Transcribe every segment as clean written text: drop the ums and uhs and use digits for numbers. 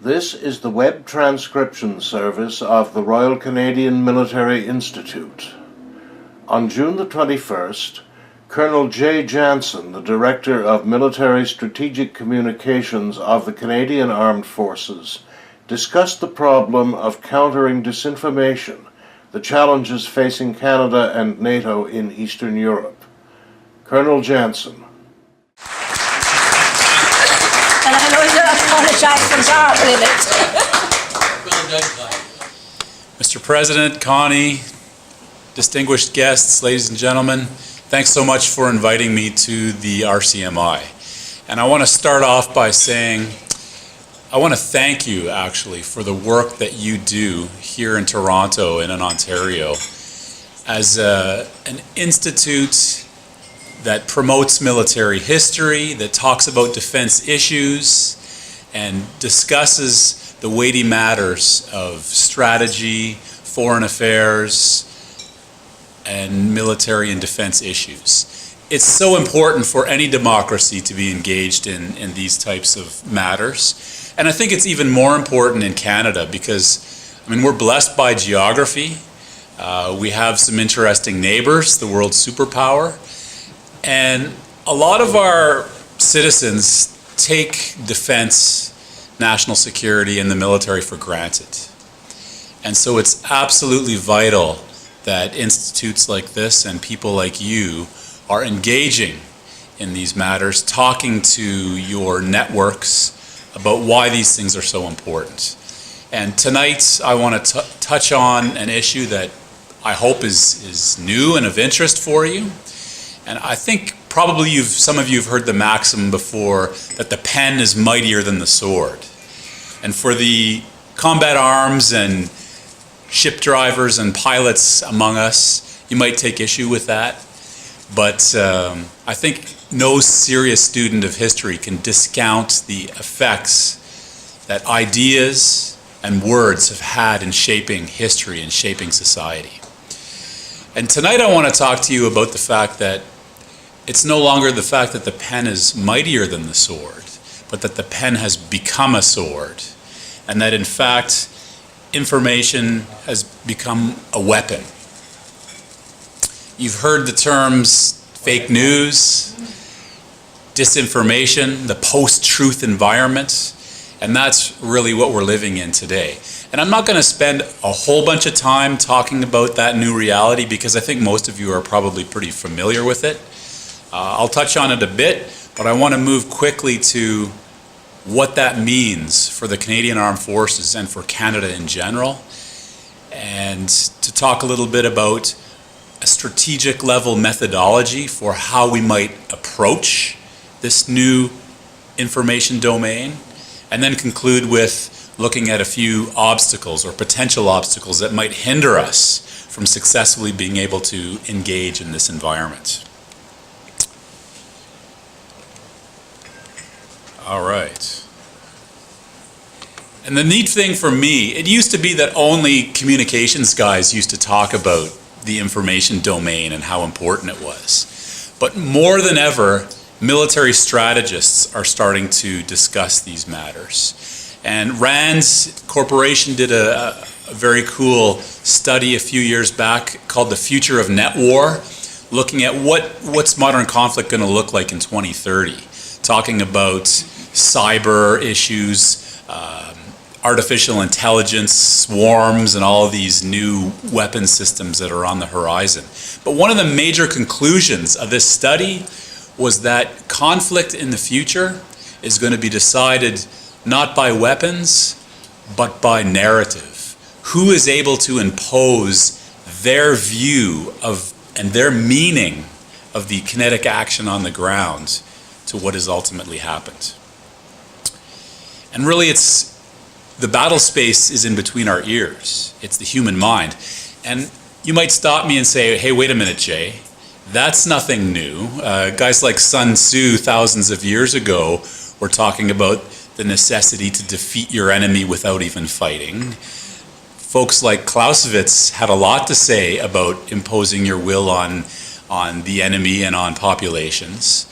This is the web transcription service of the Royal Canadian Military Institute. On June the 21st, Colonel Jay Janzen, the Director of Military Strategic Communications of the Canadian Armed Forces, discussed the problem of countering disinformation, the challenges facing Canada and NATO in Eastern Europe. Colonel Janzen. And I know you apologize for gargling it. Mr. President, Connie, distinguished guests, ladies and gentlemen, thanks so much for inviting me to the RCMI. And I want to start off by saying I want to thank you, actually, for the work that you do here in Toronto and in Ontario as an institute that promotes military history, that talks about defense issues, and discusses the weighty matters of strategy, foreign affairs, and military and defense issues. It's so important for any democracy to be engaged in these types of matters. And I think it's even more important in Canada because, I mean, we're blessed by geography. We have some interesting neighbors, the world superpower. And a lot of our citizens take defense, national security, and the military for granted. And so it's absolutely vital that institutes like this and people like you are engaging in these matters, talking to your networks about why these things are so important. And tonight I want to touch on an issue that I hope is new and of interest for you. And I think probably some of you have heard the maxim before that the pen is mightier than the sword. And for the combat arms and ship drivers and pilots among us, you might take issue with that. But I think no serious student of history can discount the effects that ideas and words have had in shaping history and shaping society. And tonight I want to talk to you about the fact that it's no longer the fact that the pen is mightier than the sword, but that the pen has become a sword, and that in fact information has become a weapon. You've heard the terms fake news, disinformation, the post-truth environment, and that's really what we're living in today. And I'm not going to spend a whole bunch of time talking about that new reality because I think most of you are probably pretty familiar with it. I'll touch on it a bit, but I want to move quickly to what that means for the Canadian Armed Forces and for Canada in general, and to talk a little bit about a strategic level methodology for how we might approach this new information domain, and then conclude with looking at a few obstacles or potential obstacles that might hinder us from successfully being able to engage in this environment. All right. And the neat thing for me, it used to be that only communications guys used to talk about the information domain and how important it was. But more than ever, military strategists are starting to discuss these matters. And RAND Corporation did a very cool study a few years back called The Future of Net War, looking at what's modern conflict going to look like in 2030, talking about cyber issues, artificial intelligence, swarms, and all of these new weapon systems that are on the horizon. But one of the major conclusions of this study was that conflict in the future is going to be decided not by weapons, but by narrative. Who is able to impose their view of and their meaning of the kinetic action on the ground to what has ultimately happened. And really the battle space is in between our ears. It's the human mind. And you might stop me and say, hey, wait a minute, Jay. That's nothing new. Guys like Sun Tzu thousands of years ago were talking about the necessity to defeat your enemy without even fighting. Folks like Clausewitz had a lot to say about imposing your will on the enemy and on populations.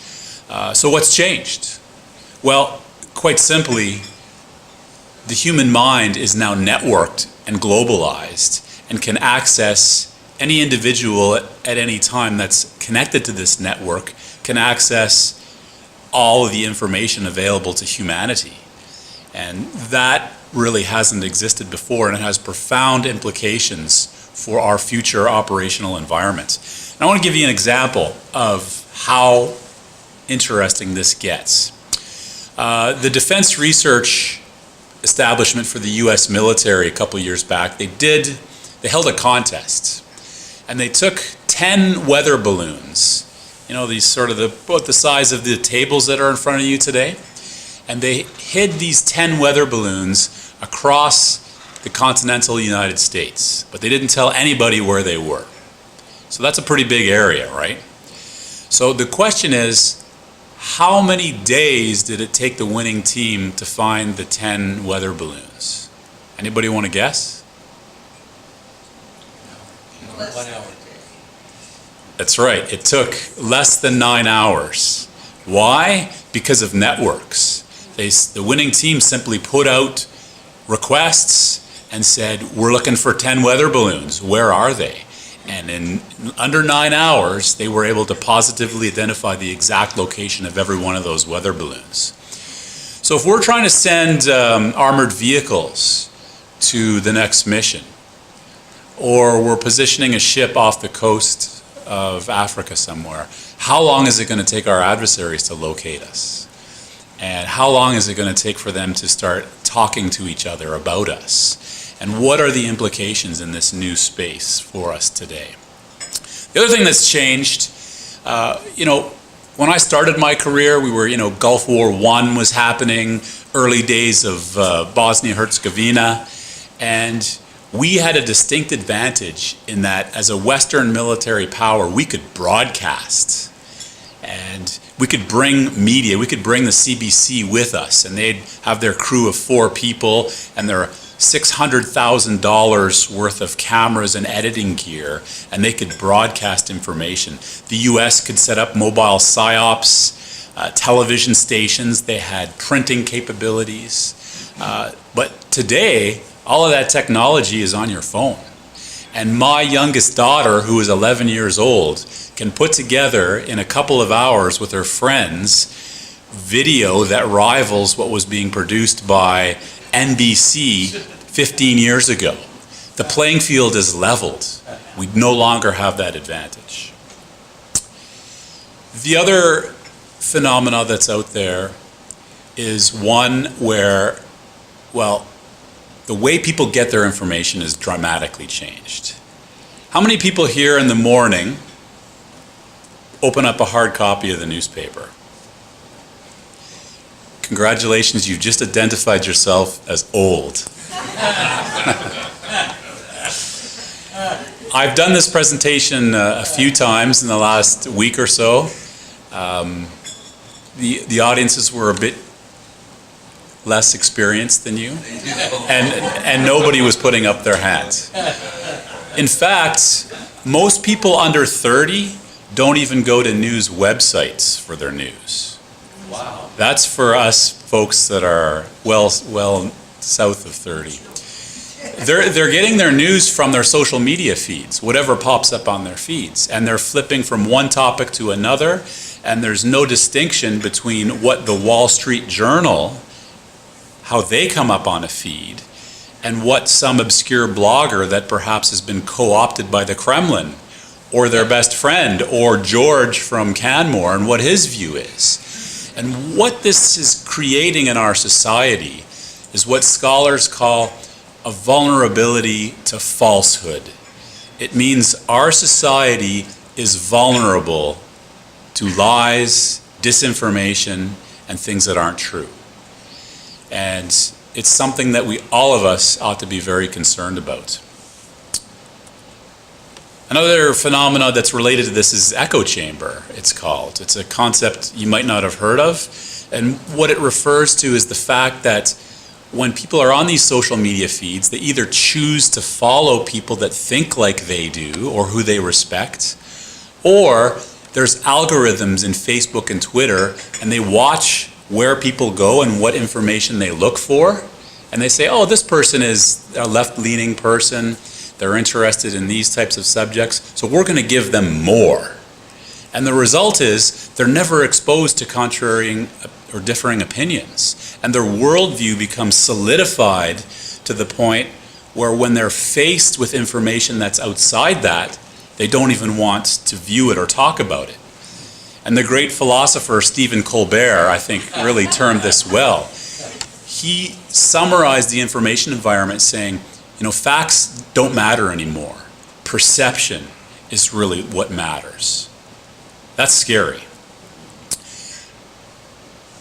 So what's changed? Well, quite simply, the human mind is now networked and globalized and can access any individual at any time that's connected to this network can access all of the information available to humanity. And that really hasn't existed before, and it has profound implications for our future operational environment. And I want to give you an example of how interesting this gets. The Defense Research Establishment for the US military a couple years back, they held a contest, and they took 10 weather balloons, you know, these sort of about the size of the tables that are in front of you today, and they hid these 10 weather balloons across the continental United States, but they didn't tell anybody where they were. So that's a pretty big area, right? So the question is, how many days did it take the winning team to find the 10 weather balloons? Anybody want to guess? 1 hour. That's right. It took less than 9 hours. Why? Because of networks. The winning team simply put out requests and said, we're looking for 10 weather balloons. Where are they? And in under 9 hours, they were able to positively identify the exact location of every one of those weather balloons. So if we're trying to send armored vehicles to the next mission, or we're positioning a ship off the coast of Africa somewhere, how long is it going to take our adversaries to locate us? And how long is it going to take for them to start talking to each other about us? And what are the implications in this new space for us today? The other thing that's changed, when I started my career, we were, Gulf War I was happening, early days of Bosnia-Herzegovina, and we had a distinct advantage in that as a Western military power, we could broadcast. And we could bring media, we could bring the CBC with us, and they'd have their crew of 4 people and their $600,000 worth of cameras and editing gear, and they could broadcast information. The US could set up mobile psyops, television stations, they had printing capabilities. But today, all of that technology is on your phone. And my youngest daughter, who is 11 years old, can put together in a couple of hours with her friends video that rivals what was being produced by NBC 15 years ago. The playing field is leveled. We no longer have that advantage. The other phenomena that's out there is one where, the way people get their information is dramatically changed. How many people here in the morning open up a hard copy of the newspaper? Congratulations, you've just identified yourself as old. I've done this presentation a few times in the last week or so. The audiences were a bit less experienced than you, and nobody was putting up their hands. In fact, most people under 30 don't even go to news websites for their news. Wow. That's for us folks that are well south of 30. They're getting their news from their social media feeds, whatever pops up on their feeds, and they're flipping from one topic to another, and there's no distinction between what the Wall Street Journal, how they come up on a feed, and what some obscure blogger that perhaps has been co-opted by the Kremlin or their best friend or George from Canmore and what his view is. And what this is creating in our society is what scholars call a vulnerability to falsehood. It means our society is vulnerable to lies, disinformation, and things that aren't true. And it's something that all of us ought to be very concerned about. Another phenomena that's related to this is echo chamber, it's called. It's a concept you might not have heard of. And what it refers to is the fact that when people are on these social media feeds, they either choose to follow people that think like they do or who they respect, or there's algorithms in Facebook and Twitter, and they watch where people go and what information they look for, And they say, oh, this person is a left-leaning person. They're interested in these types of subjects, so we're going to give them more. And the result is they're never exposed to contrary or differing opinions. And their worldview becomes solidified to the point where when they're faced with information that's outside that, they don't even want to view it or talk about it. And the great philosopher Stephen Colbert, I think, really termed this well. He summarized the information environment saying, you know, facts don't matter anymore. Perception is really what matters. That's scary.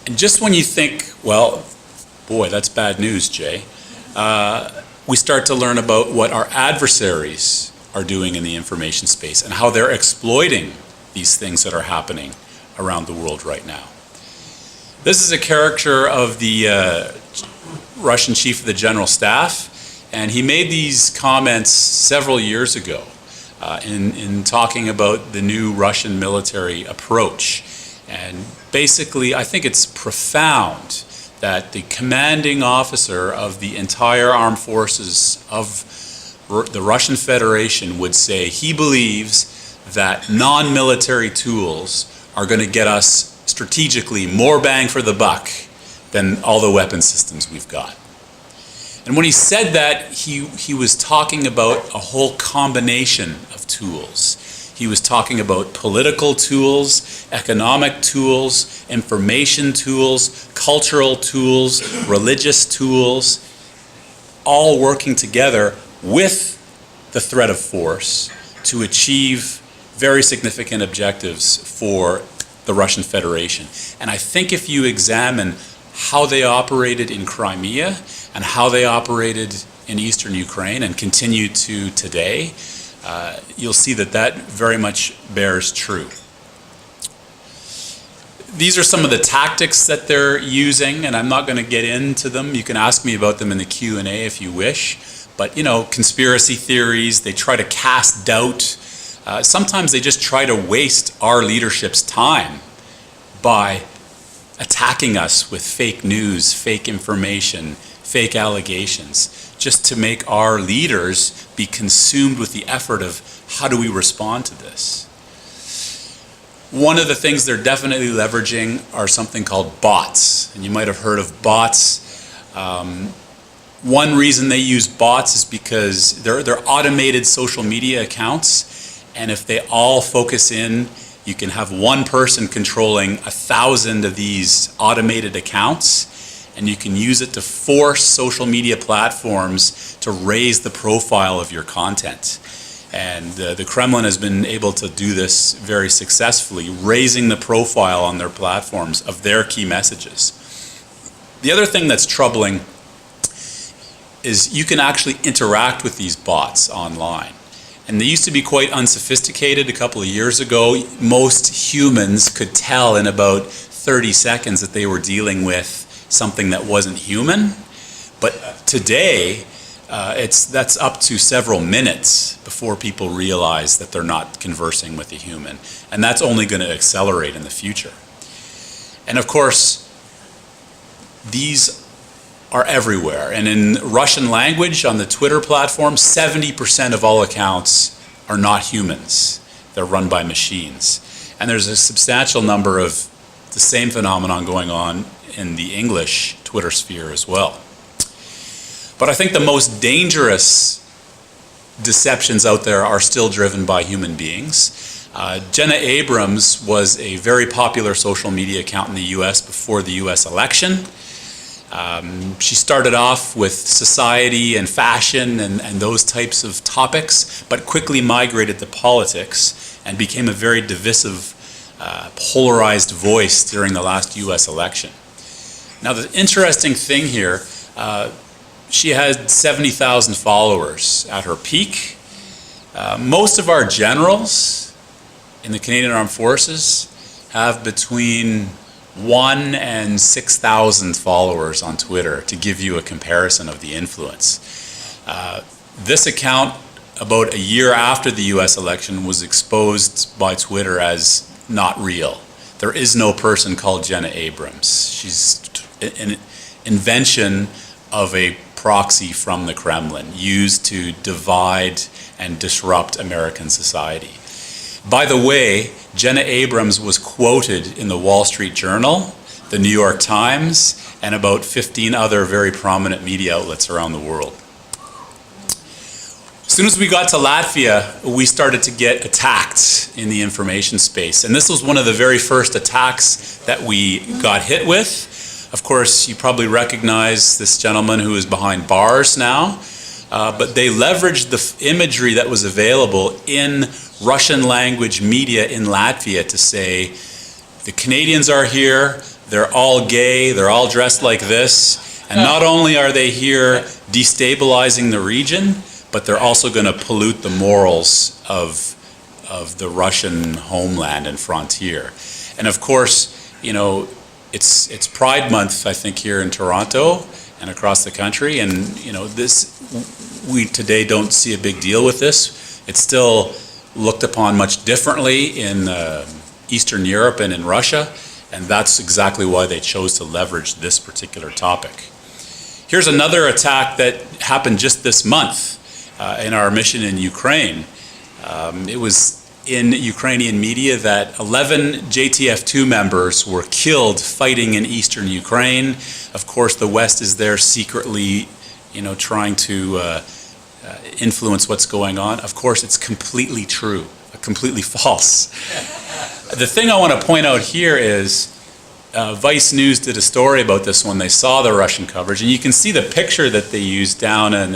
And just when you think, well, boy, that's bad news, Jay, we start to learn about what our adversaries are doing in the information space and how they're exploiting these things that are happening around the world right now. This is a caricature of the Russian chief of the general staff, and he made these comments several years ago in talking about the new Russian military approach. And basically, I think it's profound that the commanding officer of the entire armed forces of the Russian Federation would say he believes that non-military tools are going to get us strategically more bang for the buck than all the weapon systems we've got. And when he said that, he was talking about a whole combination of tools. He was talking about political tools, economic tools, information tools, cultural tools, religious tools, all working together with the threat of force to achieve very significant objectives for the Russian Federation. And I think if you examine how they operated in Crimea and how they operated in eastern Ukraine and continue to today, you'll see that that very much bears true. These are some of the tactics that they're using, and I'm not going to get into them. You can ask me about them in the Q&A if you wish. But, you know, conspiracy theories, they try to cast doubt. Sometimes they just try to waste our leadership's time by attacking us with fake news, fake information, fake allegations, just to make our leaders be consumed with the effort of how do we respond to this. One of the things they're definitely leveraging are something called bots, and you might have heard of bots. One reason they use bots is because they're automated social media accounts, and if they all focus in, you can have one person controlling 1,000 of these automated accounts, and you can use it to force social media platforms to raise the profile of your content. And the Kremlin has been able to do this very successfully, raising the profile on their platforms of their key messages. The other thing that's troubling is you can actually interact with these bots online. And they used to be quite unsophisticated a couple of years ago. Most humans could tell in about 30 seconds that they were dealing with something that wasn't human. But today, that's up to several minutes before people realize that they're not conversing with a human. And that's only going to accelerate in the future. And of course, these are everywhere. And in Russian language, on the Twitter platform, 70% of all accounts are not humans. They're run by machines. And there's a substantial number of the same phenomenon going on in the English Twitter sphere as well. But I think the most dangerous deceptions out there are still driven by human beings. Jenna Abrams was a very popular social media account in the US before the US election. She started off with society and fashion and those types of topics, but quickly migrated to politics and became a very divisive, polarized voice during the last US election. Now, the interesting thing here, she had 70,000 followers at her peak. Most of our generals in the Canadian Armed Forces have between 1 and 6,000 followers on Twitter, to give you a comparison of the influence. This account, about a year after the US election, was exposed by Twitter as not real. There is no person called Jenna Abrams. She's an invention of a proxy from the Kremlin used to divide and disrupt American society. By the way, Jenna Abrams was quoted in the Wall Street Journal, the New York Times, and about 15 other very prominent media outlets around the world. As soon as we got to Latvia, we started to get attacked in the information space. And this was one of the very first attacks that we got hit with. Of course, you probably recognize this gentleman who is behind bars now. But they leveraged the imagery that was available in Russian language media in Latvia to say, the Canadians are here, they're all gay, they're all dressed like this, and not only are they here destabilizing the region, but they're also going to pollute the morals of the Russian homeland and frontier. And of course, you know, it's Pride Month, I think, here in Toronto and across the country, and you know, we today don't see a big deal with this. It's still looked upon much differently in Eastern Europe and in Russia, and that's exactly why they chose to leverage this particular topic. Here's another attack that happened just this month in our mission in Ukraine. It was in Ukrainian media that 11 JTF2 members were killed fighting in eastern Ukraine. Of course, the West is there secretly, you know, trying to influence what's going on. Of course, it's completely true, completely false. The thing I want to point out here is Vice News did a story about this when they saw the Russian coverage, and you can see the picture that they used down in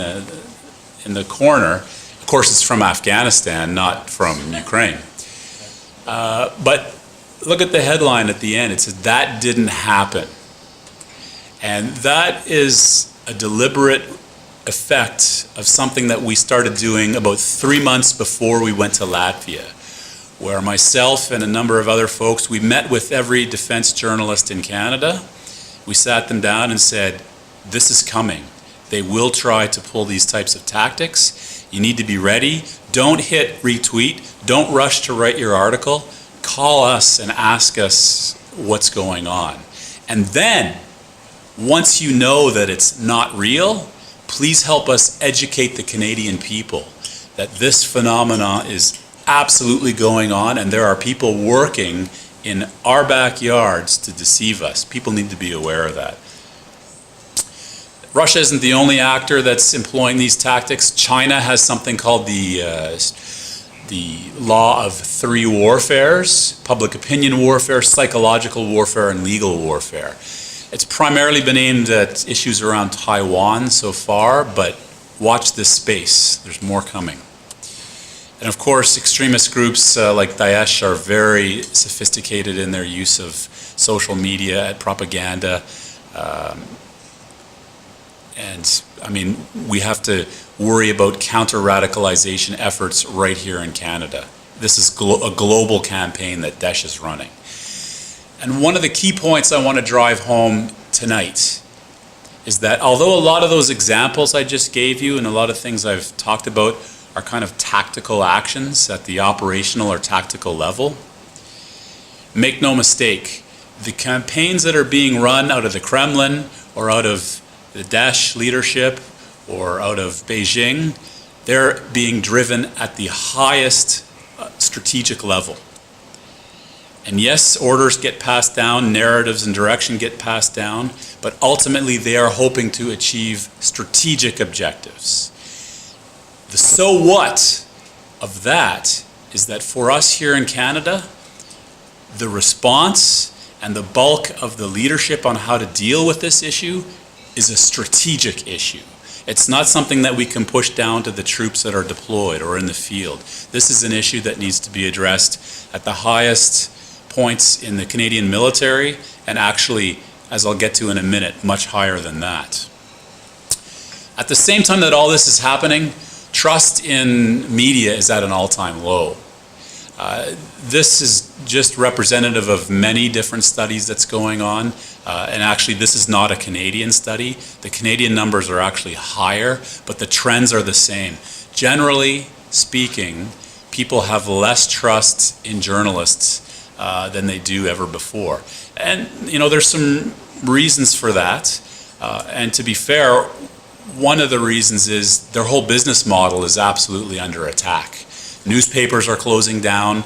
the corner. Of course, it's from Afghanistan, not from Ukraine. But look at the headline at the end. It says, "That didn't happen." And that is a deliberate effect of something that we started doing about 3 months before we went to Latvia, where myself and a number of other folks, we met with every defense journalist in Canada. We sat them down and said, this is coming. They will try to pull these types of tactics. You need to be ready. Don't hit retweet. Don't rush to write your article. Call us and ask us what's going on. And then, once you know that it's not real, please help us educate the Canadian people that this phenomenon is absolutely going on, and there are people working in our backyards to deceive us. People need to be aware of that. Russia isn't the only actor that's employing these tactics. China has something called the law of three warfares: public opinion warfare, psychological warfare, and legal warfare. It's primarily been aimed at issues around Taiwan so far, but watch this space. There's more coming. And of course, extremist groups like Daesh are very sophisticated in their use of social media and propaganda. And I mean, we have to worry about counter-radicalization efforts right here in Canada. This is a global campaign that Daesh is running. And one of the key points I want to drive home tonight is that although a lot of those examples I just gave you and a lot of things I've talked about are kind of tactical actions at the operational or tactical level, make no mistake, the campaigns that are being run out of the Kremlin or out of the Daesh leadership or out of Beijing, they're being driven at the highest strategic level. And yes, orders get passed down, narratives and direction get passed down, but ultimately they are hoping to achieve strategic objectives. The so what of that is that for us here in Canada, the response and the bulk of the leadership on how to deal with this issue is a strategic issue. It's not something that we can push down to the troops that are deployed or in the field. This is an issue that needs to be addressed at the highest points in the Canadian military, and actually, as I'll get to in a minute, much higher than that. At the same time that all this is happening, trust in media is at an all-time low. This is just representative of many different studies that's going on, and actually this is not a Canadian study. The Canadian numbers are actually higher, but the trends are the same. Generally speaking, people have less trust in journalists than they do ever before. And you know, there's some reasons for that. And to be fair, one of the reasons is their whole business model is absolutely under attack. Newspapers are closing down.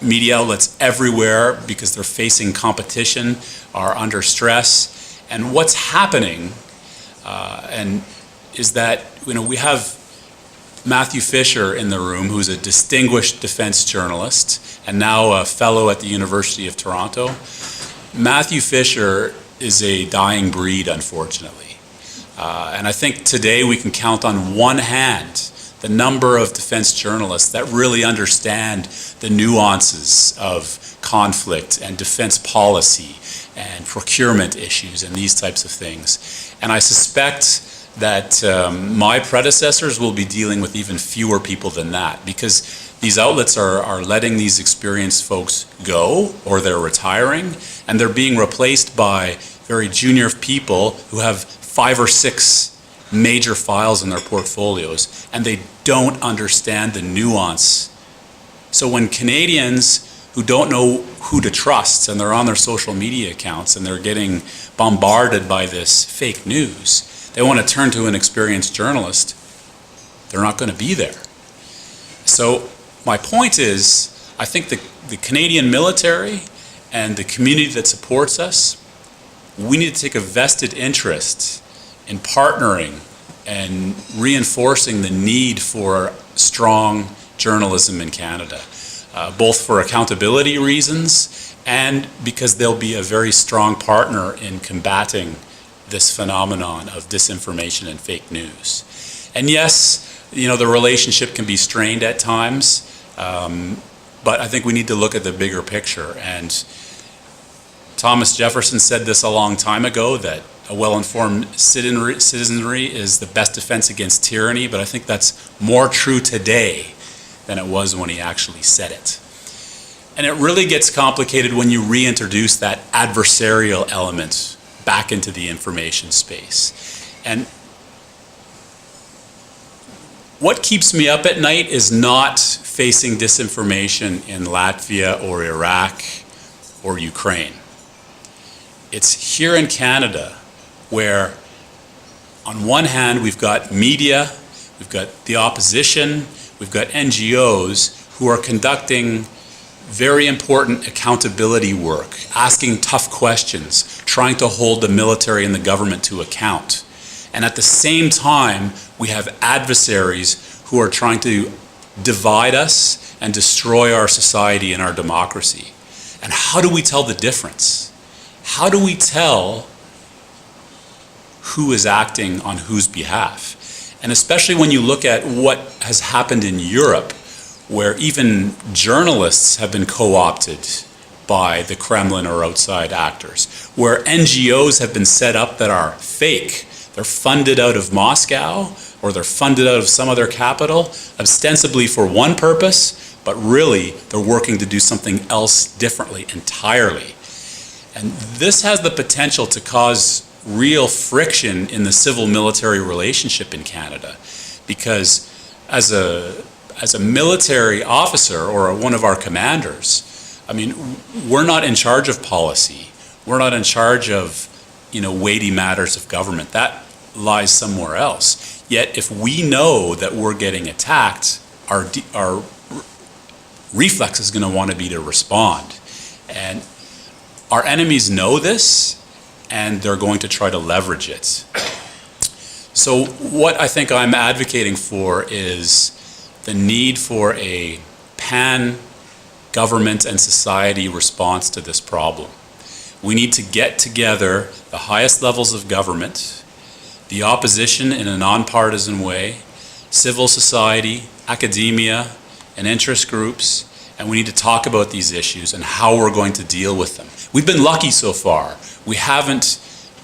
Media outlets everywhere, because they're facing competition, are under stress. And what's happening is that we have Matthew Fisher in the room, who's a distinguished defense journalist and now a fellow at the University of Toronto. Matthew Fisher is a dying breed, unfortunately. And I think today we can count on one hand the number of defense journalists that really understand the nuances of conflict and defense policy and procurement issues and these types of things. And I suspect that my predecessors will be dealing with even fewer people than that, because these outlets are letting these experienced folks go, or they're retiring, and they're being replaced by very junior people who have 5 or 6 major files in their portfolios, and they don't understand the nuance. So when Canadians who don't know who to trust, and they're on their social media accounts and they're getting bombarded by this fake news, they want to turn to an experienced journalist, they're not going to be there. So my point is, I think the Canadian military and the community that supports us, we need to take a vested interest in partnering and reinforcing the need for strong journalism in Canada, both for accountability reasons and because they'll be a very strong partner in combating this phenomenon of disinformation and fake news. And yes, the relationship can be strained at times, but I think we need to look at the bigger picture. And Thomas Jefferson said this a long time ago, that a well-informed citizenry is the best defense against tyranny, but I think that's more true today than it was when he actually said it. And it really gets complicated when you reintroduce that adversarial element back into the information space. And what keeps me up at night is not facing disinformation in Latvia or Iraq or Ukraine. It's here in Canada, where on one hand we've got media, we've got the opposition, we've got NGOs who are conducting very important accountability work, asking tough questions, trying to hold the military and the government to account. And at the same time, we have adversaries who are trying to divide us and destroy our society and our democracy. And how do we tell the difference? How do we tell who is acting on whose behalf? And especially when you look at what has happened in Europe, where even journalists have been co-opted by the Kremlin or outside actors, where NGOs have been set up that are fake. They're funded out of Moscow, or they're funded out of some other capital, ostensibly for one purpose, but really they're working to do something else differently entirely. And this has the potential to cause real friction in the civil-military relationship in Canada, because as a military officer or one of our commanders, I mean, we're not in charge of policy. We're not in charge of, weighty matters of government. That lies somewhere else. Yet, if we know that we're getting attacked, our reflex is going to want to be to respond. And our enemies know this, and they're going to try to leverage it. So what I think I'm advocating for is the need for a pan-government and society response to this problem. We need to get together the highest levels of government, the opposition in a nonpartisan way, civil society, academia, and interest groups, and we need to talk about these issues and how we're going to deal with them. We've been lucky so far. We haven't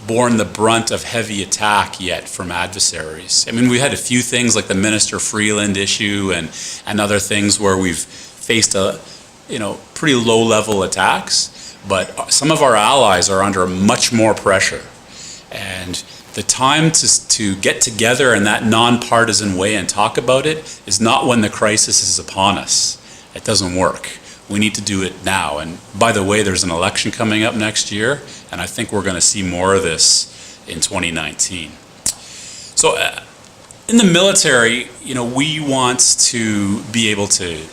borne the brunt of heavy attack yet from adversaries. I mean, we had a few things like the Minister Freeland issue and other things where we've faced pretty low-level attacks, but some of our allies are under much more pressure. And the time to get together in that nonpartisan way and talk about it is not when the crisis is upon us. It doesn't work. We need to do it now. And by the way, there's an election coming up next year, and I think we're going to see more of this in 2019. So in the military, we want to be able to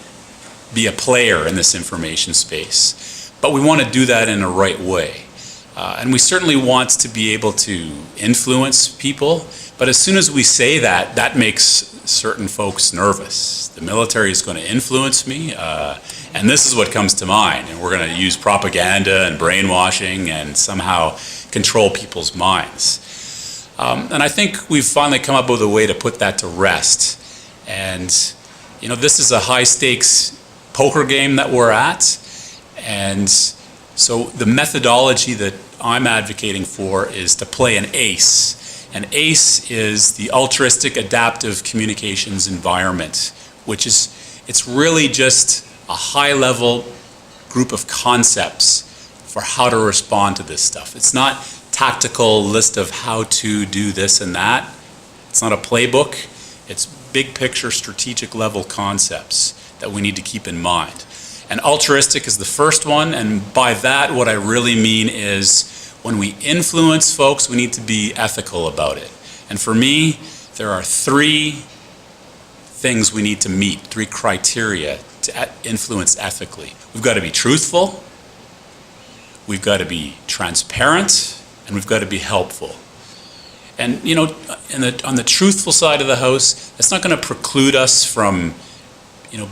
be a player in this information space, but we want to do that in a right way. And we certainly want to be able to influence people, but as soon as we say that, that makes certain folks nervous. The military is going to influence me, and this is what comes to mind, and we're going to use propaganda and brainwashing and somehow control people's minds. And I think we've finally come up with a way to put that to rest. And this is a high-stakes poker game that we're at, and so the methodology that I'm advocating for is to play an ACE. And ACE is the altruistic adaptive communications environment, which is, it's really just a high-level group of concepts for how to respond to this stuff. It's not tactical list of how to do this and that. It's not a playbook. It's big picture strategic level concepts that we need to keep in mind. And altruistic is the first one, and by that what I really mean is when we influence folks, we need to be ethical about it. And for me, there are three things we need to meet, three criteria to influence ethically. We've got to be truthful, we've got to be transparent, and we've got to be helpful. And on the truthful side of the house, that's not going to preclude us from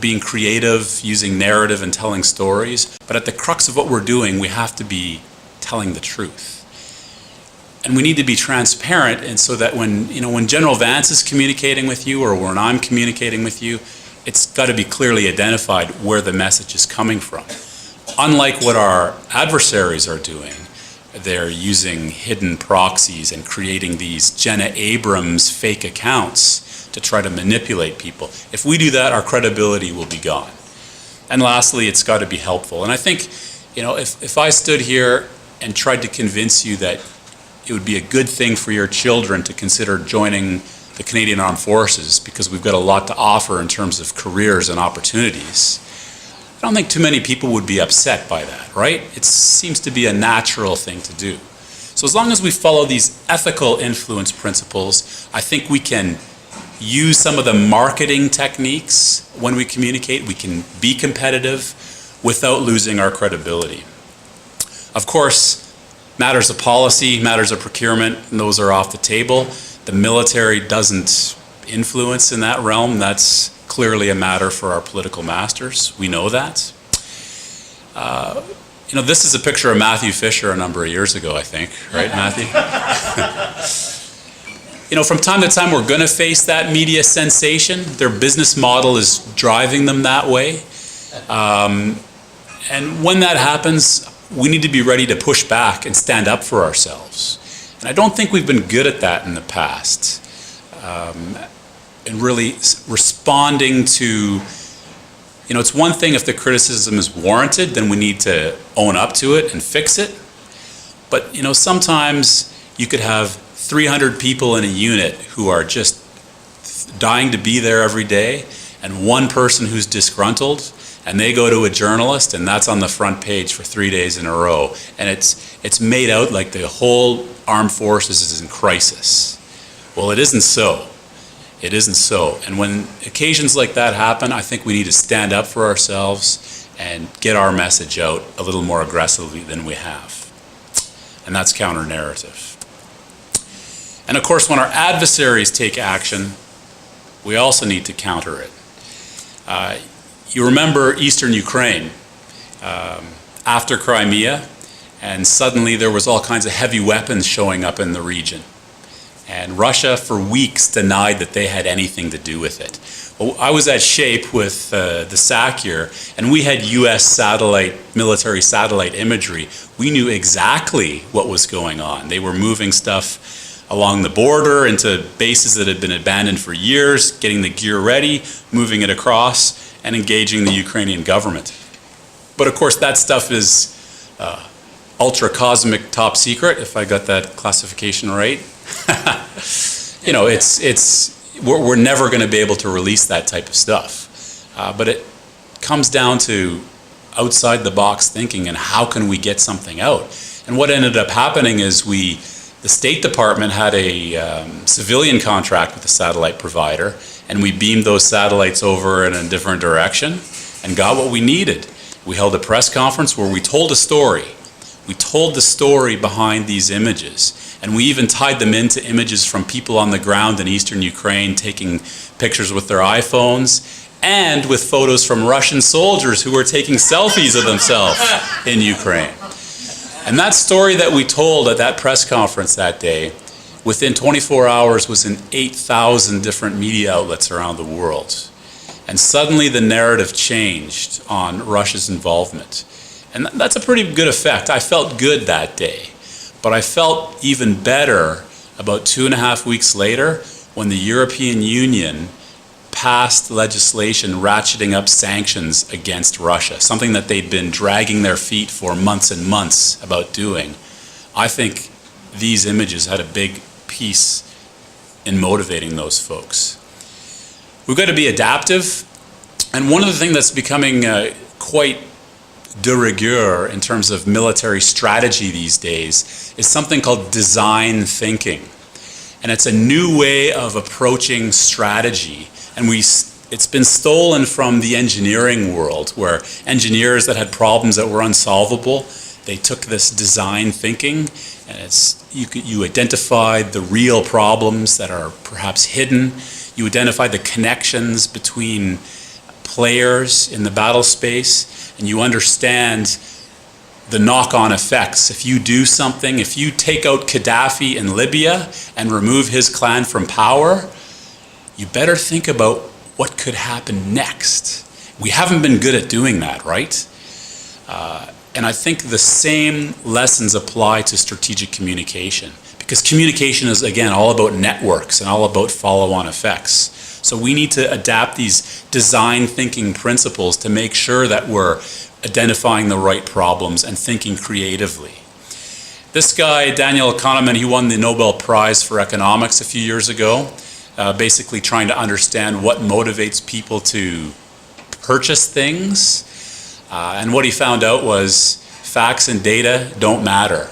being creative, using narrative and telling stories, but at the crux of what we're doing, we have to be telling the truth. And we need to be transparent, and so that when General Vance is communicating with you or when I'm communicating with you, it's got to be clearly identified where the message is coming from. Unlike what our adversaries are doing, they're using hidden proxies and creating these Jenna Abrams fake accounts to try to manipulate people. If we do that, our credibility will be gone. And lastly, it's got to be helpful. And I think, if I stood here and tried to convince you that it would be a good thing for your children to consider joining the Canadian Armed Forces because we've got a lot to offer in terms of careers and opportunities, I don't think too many people would be upset by that, right? It seems to be a natural thing to do. So as long as we follow these ethical influence principles, I think we can use some of the marketing techniques when we communicate. We can be competitive without losing our credibility. Of course, matters of policy, matters of procurement, and those are off the table. The military doesn't influence in that realm. That's clearly a matter for our political masters. We know that. This is a picture of Matthew Fisher a number of years ago, I think, right, Matthew? From time to time, we're going to face that media sensation. Their business model is driving them that way. And when that happens, we need to be ready to push back and stand up for ourselves. And I don't think we've been good at that in the past. And really responding to, it's one thing if the criticism is warranted, then we need to own up to it and fix it. But, sometimes you could have 300 people in a unit who are just dying to be there every day, and one person who's disgruntled, and they go to a journalist, and that's on the front page for 3 days in a row. And it's made out like the whole armed forces is in crisis. Well, it isn't so. It isn't so. And when occasions like that happen, I think we need to stand up for ourselves and get our message out a little more aggressively than we have. And that's counter-narrative. And of course, when our adversaries take action, we also need to counter it. You remember Eastern Ukraine after Crimea, and suddenly there was all kinds of heavy weapons showing up in the region. And Russia, for weeks, denied that they had anything to do with it. Well, I was at SHAPE with the SAC here, and we had US military satellite imagery. We knew exactly what was going on. They were moving stuff along the border into bases that had been abandoned for years, getting the gear ready, moving it across, and engaging the Ukrainian government. But of course, that stuff is ultra-cosmic top secret, if I got that classification right. We're never going to be able to release that type of stuff. But it comes down to outside the box thinking and how can we get something out. And what ended up happening is The State Department had a civilian contract with the satellite provider, and we beamed those satellites over in a different direction and got what we needed. We held a press conference where we told a story. We told the story behind these images, and we even tied them into images from people on the ground in eastern Ukraine taking pictures with their iPhones, and with photos from Russian soldiers who were taking selfies of themselves in Ukraine. And that story that we told at that press conference that day, within 24 hours was in 8,000 different media outlets around the world. And suddenly the narrative changed on Russia's involvement. And that's a pretty good effect. I felt good that day. But I felt even better about 2.5 weeks later when the European Union passed legislation ratcheting up sanctions against Russia, something that they'd been dragging their feet for months and months about doing. I think these images had a big piece in motivating those folks. We've got to be adaptive, and one of the things that's becoming quite de rigueur in terms of military strategy these days is something called design thinking. And it's a new way of approaching strategy. And it's been stolen from the engineering world, where engineers that had problems that were unsolvable, they took this design thinking, and you identified the real problems that are perhaps hidden. You identify the connections between players in the battle space, and you understand the knock-on effects. If you do something, if you take out Gaddafi in Libya and remove his clan from power, you better think about what could happen next. We haven't been good at doing that, right? And I think the same lessons apply to strategic communication, because communication is, again, all about networks and all about follow-on effects. So we need to adapt these design thinking principles to make sure that we're identifying the right problems and thinking creatively. This guy, Daniel Kahneman, he won the Nobel Prize for Economics a few years ago, basically trying to understand what motivates people to purchase things. And what he found out was facts and data don't matter.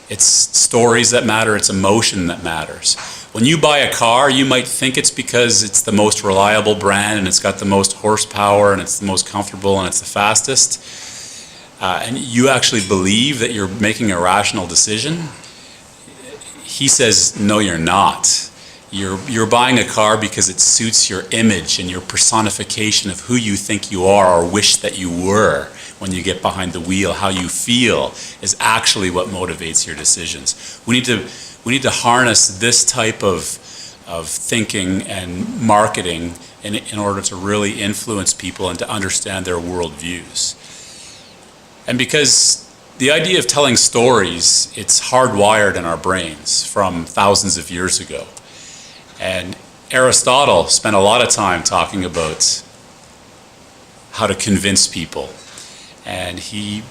It's stories that matter, it's emotion that matters. When you buy a car, you might think it's because it's the most reliable brand and it's got the most horsepower and it's the most comfortable and it's the fastest. And you actually believe that you're making a rational decision. He says, no, you're not. You're buying a car because it suits your image and your personification of who you think you are or wish that you were when you get behind the wheel. How you feel is actually what motivates your decisions. We need to harness this type of thinking and marketing in order to really influence people and to understand their worldviews. And because the idea of telling stories, it's hardwired in our brains from thousands of years ago. And Aristotle spent a lot of time talking about how to convince people. And he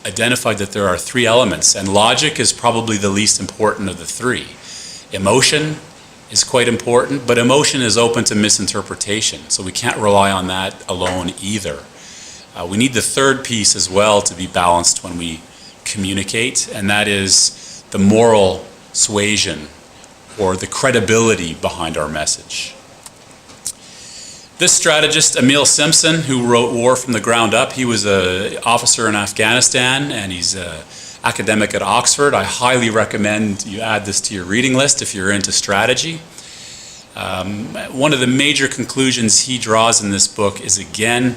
identified that there are 3 elements, and logic is probably the least important of the 3. Emotion is quite important, but emotion is open to misinterpretation, so we can't rely on that alone either. We need the 3rd piece as well to be balanced when we communicate, and that is the moral suasion or the credibility behind our message. This strategist, Emil Simpson, who wrote War from the Ground Up, he was an officer in Afghanistan and he's an academic at Oxford. I highly recommend you add this to your reading list if you're into strategy. One of the major conclusions he draws in this book is, again,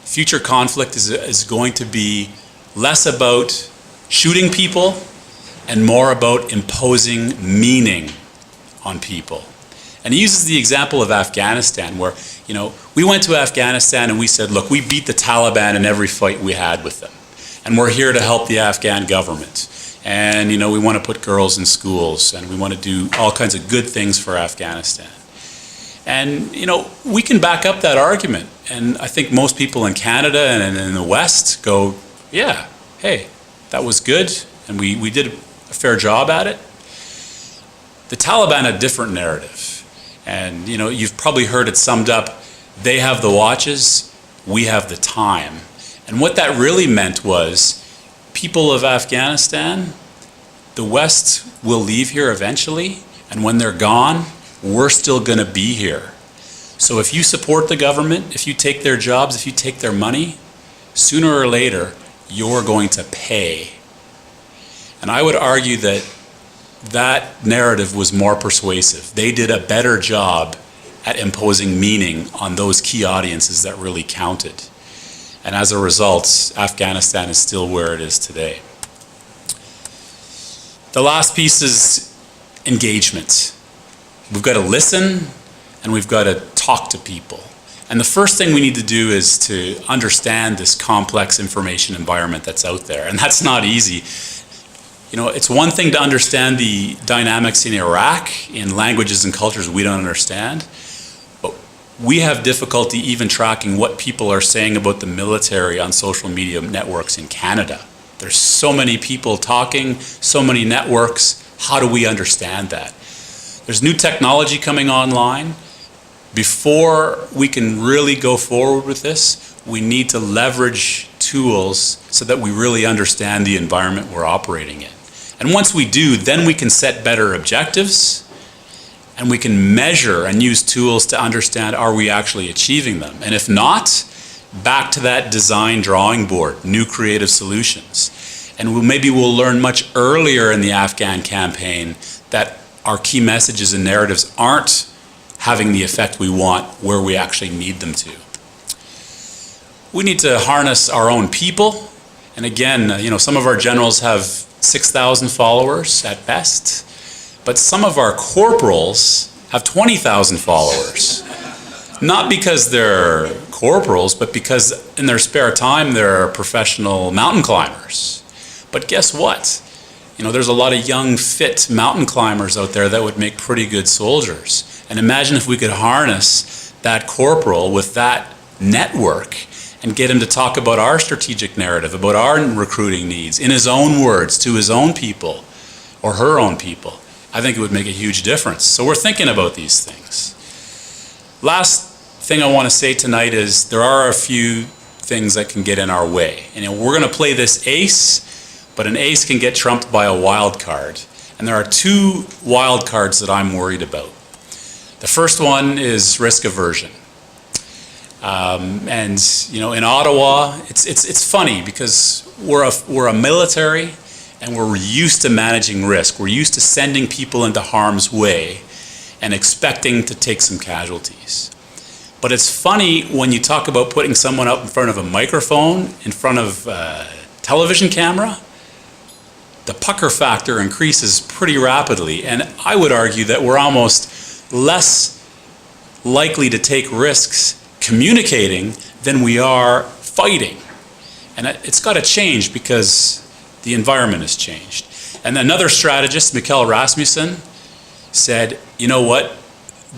future conflict is going to be less about shooting people and more about imposing meaning on people. And he uses the example of Afghanistan where, we went to Afghanistan and we said, look, we beat the Taliban in every fight we had with them. And we're here to help the Afghan government. And, we want to put girls in schools and we want to do all kinds of good things for Afghanistan. And, we can back up that argument. And I think most people in Canada and in the West go, yeah, hey, that was good. And we did a fair job at it. The Taliban had a different narrative. And, you've probably heard it summed up, they have the watches, we have the time. And what that really meant was people of Afghanistan, the West will leave here eventually, and when they're gone, we're still going to be here. So if you support the government, if you take their jobs, if you take their money, sooner or later, you're going to pay. And I would argue that that narrative was more persuasive. They did a better job at imposing meaning on those key audiences that really counted. And as a result, Afghanistan is still where it is today. The last piece is engagement. We've got to listen and we've got to talk to people. And the first thing we need to do is to understand this complex information environment that's out there. And that's not easy. You know, it's one thing to understand the dynamics in Iraq in languages and cultures we don't understand, but we have difficulty even tracking what people are saying about the military on social media networks in Canada. There's so many people talking, so many networks. How do we understand that? There's new technology coming online. Before we can really go forward with this, we need to leverage tools so that we really understand the environment we're operating in. And once we do, then we can set better objectives and we can measure and use tools to understand, are we actually achieving them? And if not, back to that design drawing board, new creative solutions. And maybe we'll learn much earlier in the Afghan campaign that our key messages and narratives aren't having the effect we want where we actually need them to. We need to harness our own people. And again, you know, some of our generals have 6,000 followers at best, but some of our corporals have 20,000 followers. Not because they're corporals, but because in their spare time they're professional mountain climbers. But guess what? You know, there's a lot of young, fit mountain climbers out there that would make pretty good soldiers. And imagine if we could harness that corporal with that network and get him to talk about our strategic narrative, about our recruiting needs, in his own words, to his own people, or her own people. I think it would make a huge difference. So we're thinking about these things. Last thing I want to say tonight is there are a few things that can get in our way. And we're going to play this ace, but an ace can get trumped by a wild card. And there are two wild cards that I'm worried about. The first one is risk aversion. And you know, in Ottawa, it's funny because we're a military and we're used to managing risk. We're used to sending people into harm's way and expecting to take some casualties. But it's funny when you talk about putting someone up in front of a microphone, in front of a television camera, the pucker factor increases pretty rapidly. And I would argue that we're almost less likely to take risks communicating than we are fighting. And it's got to change because the environment has changed. And another strategist, Mikkel Rasmussen, said, you know what,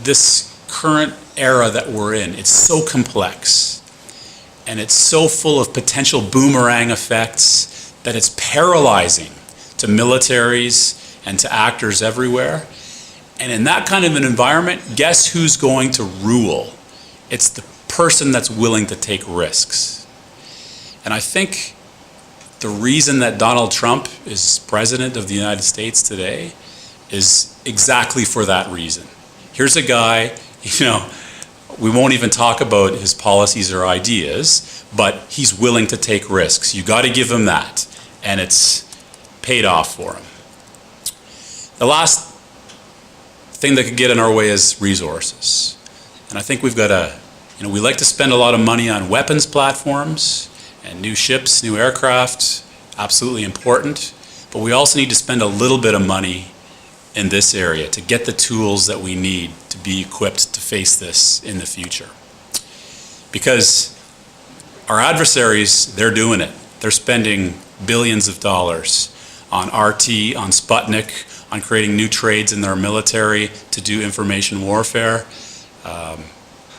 this current era that we're in, it's so complex and it's so full of potential boomerang effects that it's paralyzing to militaries and to actors everywhere. And in that kind of an environment, guess who's going to rule? It's the person that's willing to take risks. And I think the reason that Donald Trump is president of the United States today is exactly for that reason. Here's a guy, you know, we won't even talk about his policies or ideas, but he's willing to take risks. You got to give him that, and it's paid off for him. The last thing that could get in our way is resources. And I think we've got to, you know, we like to spend a lot of money on weapons platforms and new ships, new aircraft, absolutely important. But we also need to spend a little bit of money in this area to get the tools that we need to be equipped to face this in the future. Because our adversaries, they're doing it. They're spending billions of dollars on RT, on Sputnik, on creating new trades in their military to do information warfare.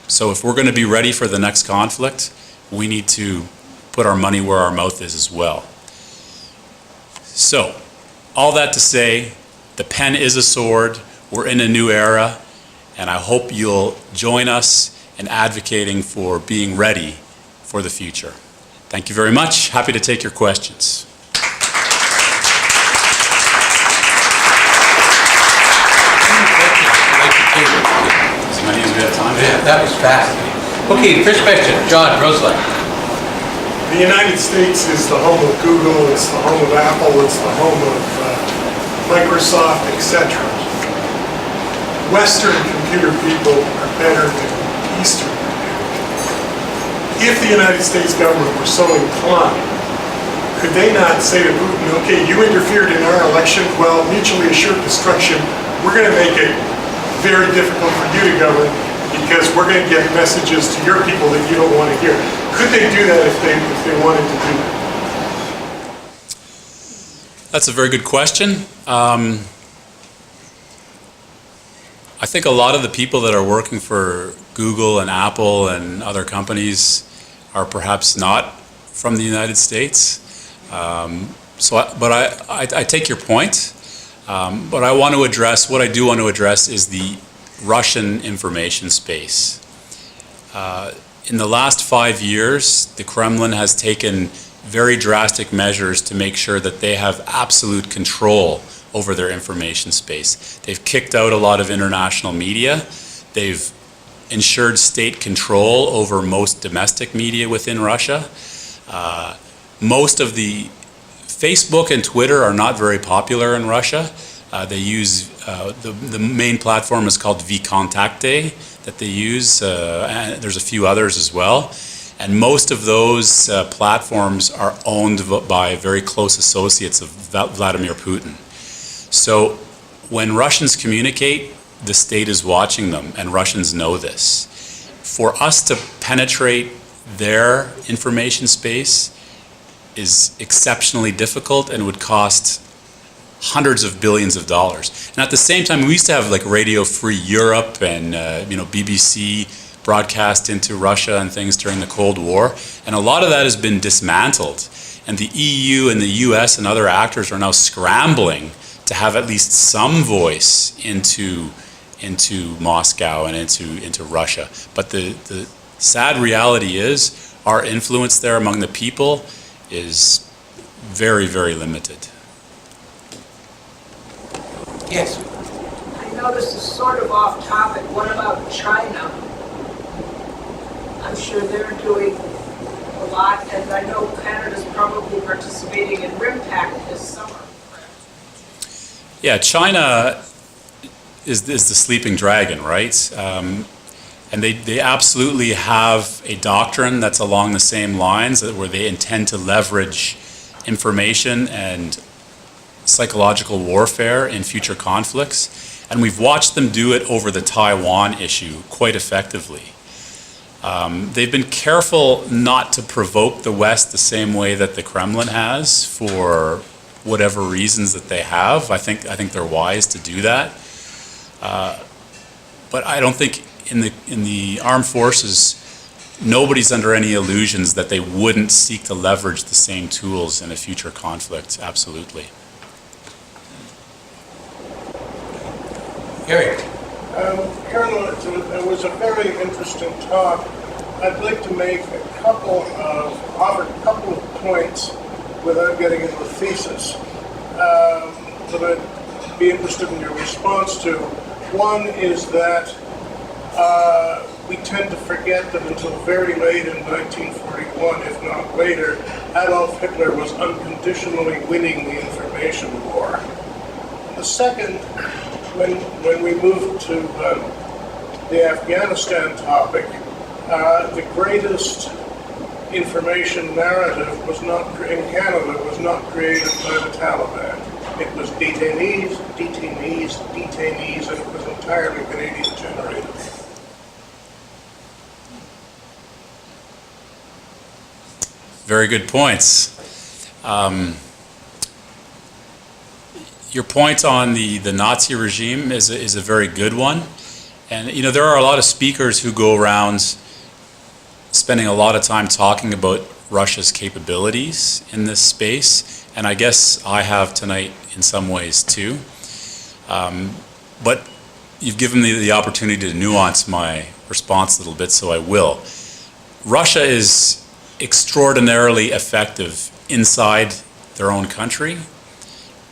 So if we're going to be ready for the next conflict, we need to put our money where our mouth is as well. So, all that to say, the pen is a sword, we're in a new era, and I hope you'll join us in advocating for being ready for the future. Thank you very much. Happy to take your questions. That was fascinating. Okay, first question, John Roseland. The United States is the home of Google, it's the home of Apple, it's the home of Microsoft, etc. Western computer people are better than Eastern computer people. If the United States government were so inclined, could they not say to Putin, okay, you interfered in our election, well, mutually assured destruction, we're going to make it very difficult for you to govern because we're going to get messages to your people that you don't want to hear. Could they do that if they wanted to do that? That's a very good question. I think a lot of the people that are working for Google and Apple and other companies are perhaps not from the United States. But I take your point. But I want to address, what I do want to address is the Russian information space. In the last 5 years, the Kremlin has taken very drastic measures to make sure that they have absolute control over their information space. They've kicked out a lot of international media. They've ensured state control over most domestic media within Russia. Most of the Facebook and Twitter are not very popular in Russia. They use, the main platform is called VKontakte that they use, and there's a few others as well. And most of those platforms are owned by very close associates of Vladimir Putin. So when Russians communicate, the state is watching them, and Russians know this. For us to penetrate their information space is exceptionally difficult and would cost hundreds of billions of dollars. And at the same time, we used to have like Radio Free Europe and BBC broadcast into Russia and things during the Cold War, and a lot of that has been dismantled. And the EU and the US and other actors are now scrambling to have at least some voice into Moscow and into Russia. But the sad reality is our influence there among the people is very, very limited. Yes. I know this is sort of off topic. What about China? I'm sure they're doing a lot, and I know Canada's probably participating in RIMPAC this summer. Yeah, China is the sleeping dragon, right? And they absolutely have a doctrine that's along the same lines, where they intend to leverage information and psychological warfare in future conflicts. And we've watched them do it over the Taiwan issue quite effectively. They've been careful not to provoke the West the same way that the Kremlin has, for whatever reasons that they have. I think they're wise to do that. But I don't think in the armed forces, nobody's under any illusions that they wouldn't seek to leverage the same tools in a future conflict. Absolutely. Eric. Colonel, it was a very interesting talk. I'd like to make offer a couple of points without getting into a thesis that I'd be interested in your response to. One is that we tend to forget that until very late in 1941, if not later, Adolf Hitler was unconditionally winning the information war. The second, when we moved to the Afghanistan topic, the greatest information narrative in Canada was not created by the Taliban. It was detainees, detainees, detainees, and it was entirely Canadian generated. Very good points. Your point on the Nazi regime is a very good one. And there are a lot of speakers who go around spending a lot of time talking about Russia's capabilities in this space, and I guess I have tonight in some ways too. But you've given me the opportunity to nuance my response a little bit, so I will. Russia is extraordinarily effective inside their own country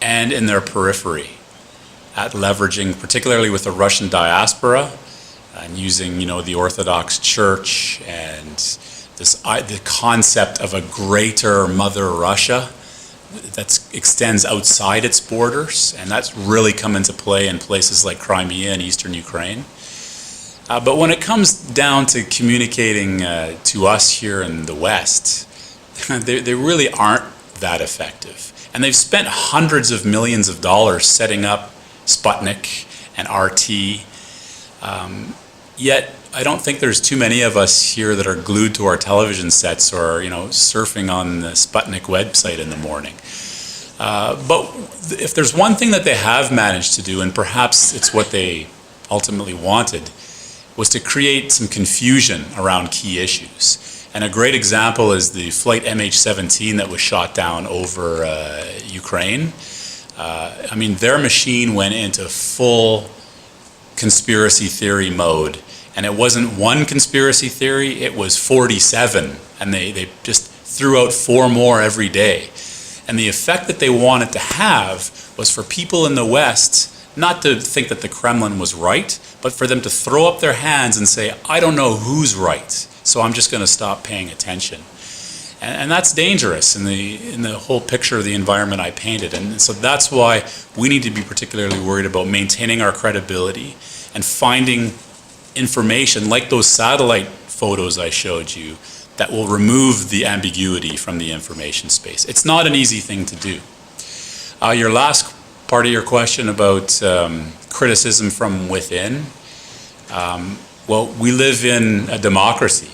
and in their periphery at leveraging, particularly with the Russian diaspora, and using, the Orthodox Church and the concept of a greater Mother Russia that extends outside its borders, and that's really come into play in places like Crimea and eastern Ukraine. But when it comes down to communicating to us here in the West, they really aren't that effective. And they've spent hundreds of millions of dollars setting up Sputnik and RT. Yet I don't think there's too many of us here that are glued to our television sets or surfing on the Sputnik website in the morning. But if there's one thing that they have managed to do, and perhaps it's what they ultimately wanted, was to create some confusion around key issues. And a great example is the flight MH17 that was shot down over Ukraine. Their machine went into full conspiracy theory mode. And it wasn't one conspiracy theory, it was 47. And they just threw out 4 more every day. And the effect that they wanted to have was for people in the West not to think that the Kremlin was right, but for them to throw up their hands and say, I don't know who's right, so I'm just going to stop paying attention. And that's dangerous in the whole picture of the environment I painted. And so that's why we need to be particularly worried about maintaining our credibility and finding information like those satellite photos I showed you that will remove the ambiguity from the information space. It's not an easy thing to do. Your last part of your question about criticism from within, well, we live in a democracy.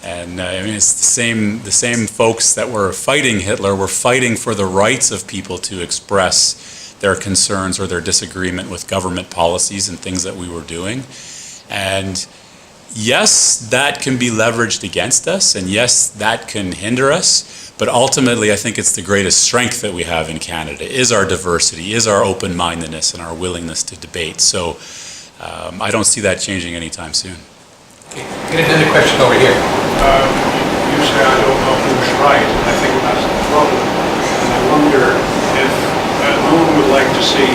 And it's the same folks that were fighting Hitler were fighting for the rights of people to express their concerns or their disagreement with government policies and things that we were doing. And yes, that can be leveraged against us, and yes, that can hinder us, but ultimately I think it's the greatest strength that we have in Canada, is our diversity, is our open-mindedness and our willingness to debate. So I don't see that changing anytime soon. Get another question over here. You say I don't know who's right, and I think that's the problem. And I wonder if no one would like to see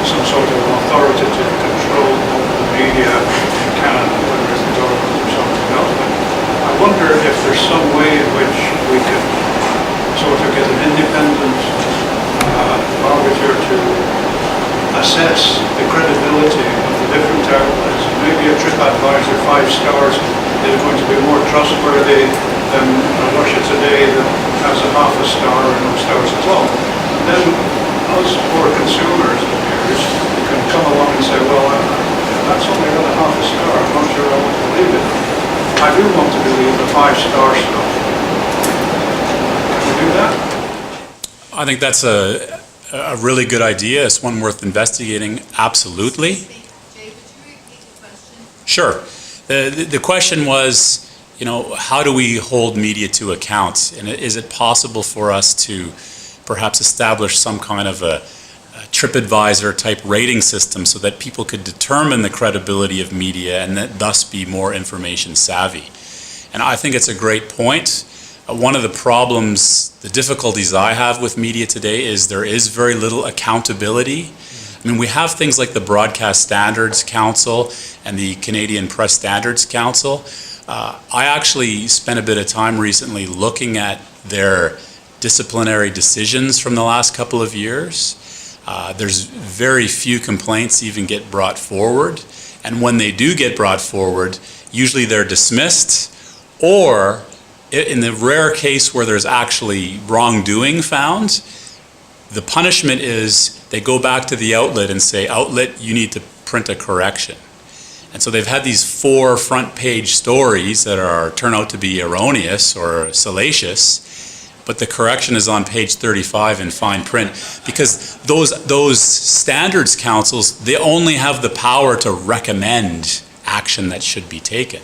some sort of authoritative control over the media in Canada, whether it's the government or something else. But I wonder if there's some way in which we could sort of get an independent arbiter to assess the credibility of the different outlets. Maybe a TripAdvisor 5 stars is going to be more trustworthy than Russia Today that has a half a star or no stars at all. And then us poor consumers and viewers can come along and say, well, that's only got a half a star, I'm not sure I want to believe it. I do want to believe the 5-star stuff. Can we do that? I think that's a really good idea. It's one worth investigating, absolutely. Jay, would you repeat the question? Sure. The question was, how do we hold media to account? And is it possible for us to perhaps establish some kind of a TripAdvisor type rating system so that people could determine the credibility of media and thus be more information savvy? And I think it's a great point. One of the problems, the difficulties I have with media today is there is very little accountability. We have things like the Broadcast Standards Council and the Canadian Press Standards Council. I actually spent a bit of time recently looking at their disciplinary decisions from the last couple of years. There's very few complaints even get brought forward. And when they do get brought forward, usually they're dismissed, or in the rare case where there's actually wrongdoing found, the punishment is they go back to the outlet and say, outlet, you need to print a correction. And so they've had these 4 front page stories that turn out to be erroneous or salacious, but the correction is on page 35 in fine print, because those standards councils, they only have the power to recommend action that should be taken.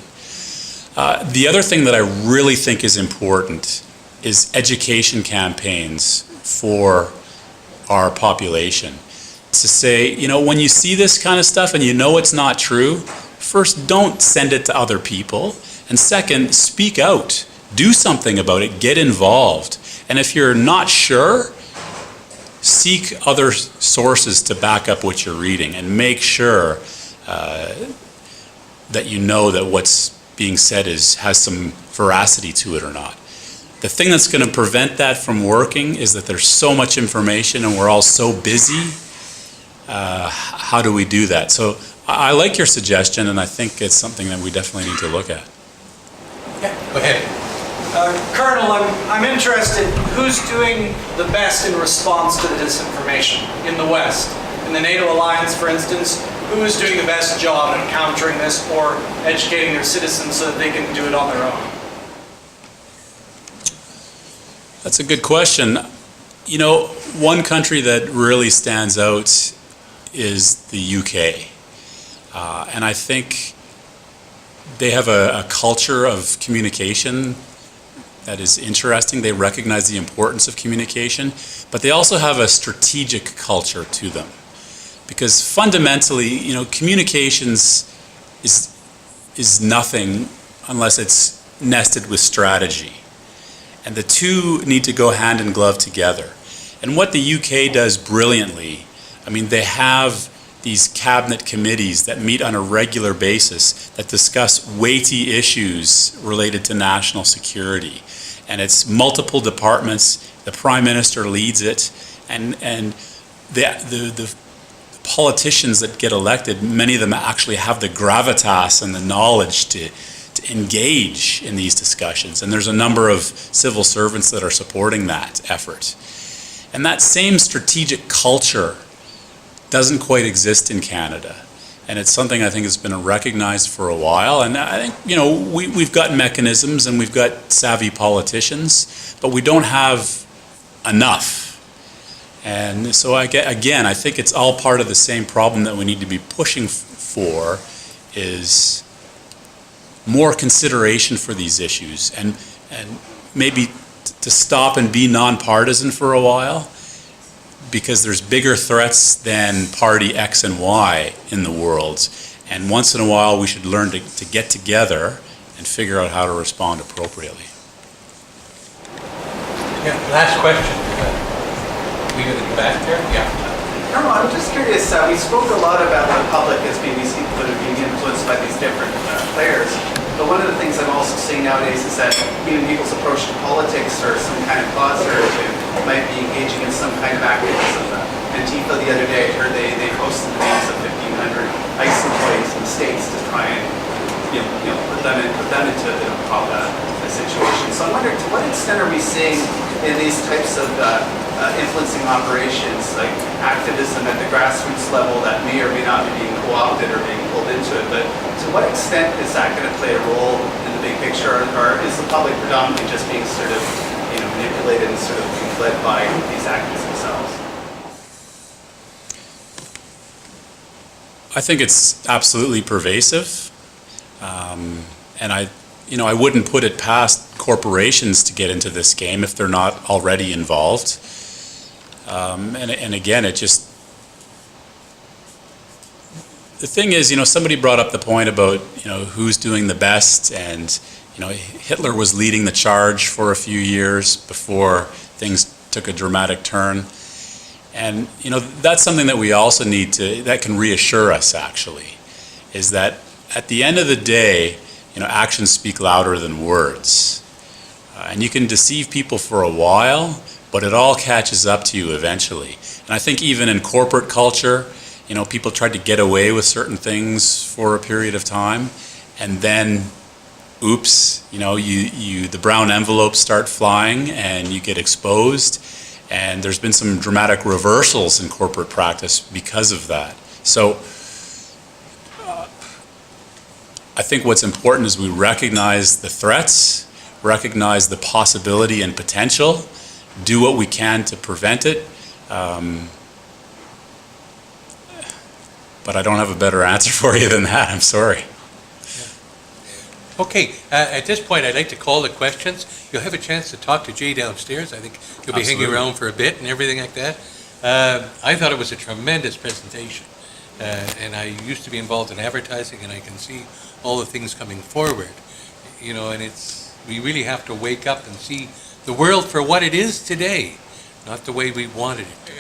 The other thing that I really think is important is education campaigns for our population. It's to say, when you see this kind of stuff and it's not true, first, don't send it to other people. And second, speak out. Do something about it. Get involved. And if you're not sure, seek other sources to back up what you're reading and make sure that you know that what's being said has some veracity to it or not. The thing that's going to prevent that from working is that there's so much information and we're all so busy. How do we do that? So I like your suggestion, and I think it's something that we definitely need to look at. Yeah, go ahead. Colonel, I'm interested, who's doing the best in response to the disinformation in the West? In the NATO alliance, for instance, who is doing the best job at countering this or educating their citizens so that they can do it on their own? That's a good question. You know, one country that really stands out is the UK. And I think they have a culture of communication that is interesting. They recognize the importance of communication, but they also have a strategic culture to them. Because fundamentally, you know, communications is nothing unless it's nested with strategy. And the two need to go hand in glove together. And what the UK does brilliantly, I mean, they have these cabinet committees that meet on a regular basis that discuss weighty issues related to national security. And it's multiple departments, the Prime Minister leads it, and the politicians that get elected, many of them actually have the gravitas and the knowledge to engage in these discussions. And there's a number of civil servants that are supporting that effort. And that same strategic culture doesn't quite exist in Canada. And it's something I think has been recognized for a while. And I think, you know, we've got mechanisms and we've got savvy politicians, but we don't have enough. And so again, I think it's all part of the same problem that we need to be pushing for, is more consideration for these issues, and maybe to stop and be nonpartisan for a while, because there's bigger threats than party X and Y in the world. And once in a while we should learn to get together and figure out how to respond appropriately. Yeah, last question. We go to the back there? Yeah. Colonel, I'm just curious, we spoke a lot about the public as being influenced by these different players. But one of the things I'm also seeing nowadays is that even people's approach to politics or some kind of cause or might be engaging in some kind of activism. Antifa the other day, I heard they posted the names of 1,500 ICE employees in the States to try and put them into a situation. So I'm wondering, to what extent are we seeing in these types of influencing operations, like activism at the grassroots level that may or may not be being co-opted or being pulled into it, but to what extent is that going to play a role in the big picture, or is the public predominantly just being sort of manipulated and sort of being led by these actors themselves? I think it's absolutely pervasive, and I wouldn't put it past corporations to get into this game if they're not already involved. And again, it just, the thing is, somebody brought up the point about, who's doing the best, and, Hitler was leading the charge for a few years before things took a dramatic turn. And, that's something that we also need that can reassure us, actually, is that at the end of the day, actions speak louder than words. And you can deceive people for a while, but it all catches up to you eventually. And I think even in corporate culture, people tried to get away with certain things for a period of time, and then, oops, the brown envelopes start flying and you get exposed. And there's been some dramatic reversals in corporate practice because of that. So I think what's important is we recognize the threats, recognize the possibility and potential, do what we can to prevent it. But I don't have a better answer for you than that. I'm sorry. Okay, at this point, I'd like to call the questions. You'll have a chance to talk to Jay downstairs. I think you'll be hanging around for a bit and everything like that. I thought it was a tremendous presentation. And I used to be involved in advertising, and I can see all the things coming forward. And we really have to wake up and see the world for what it is today, not the way we wanted it to be.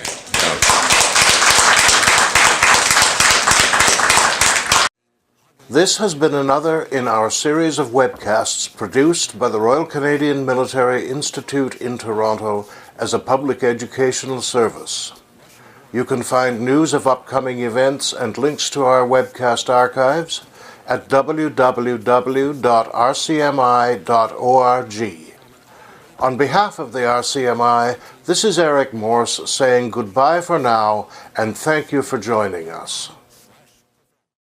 This has been another in our series of webcasts produced by the Royal Canadian Military Institute in Toronto as a public educational service. You can find news of upcoming events and links to our webcast archives at www.rcmi.org. On behalf of the RCMI, this is Eric Morse saying goodbye for now and thank you for joining us.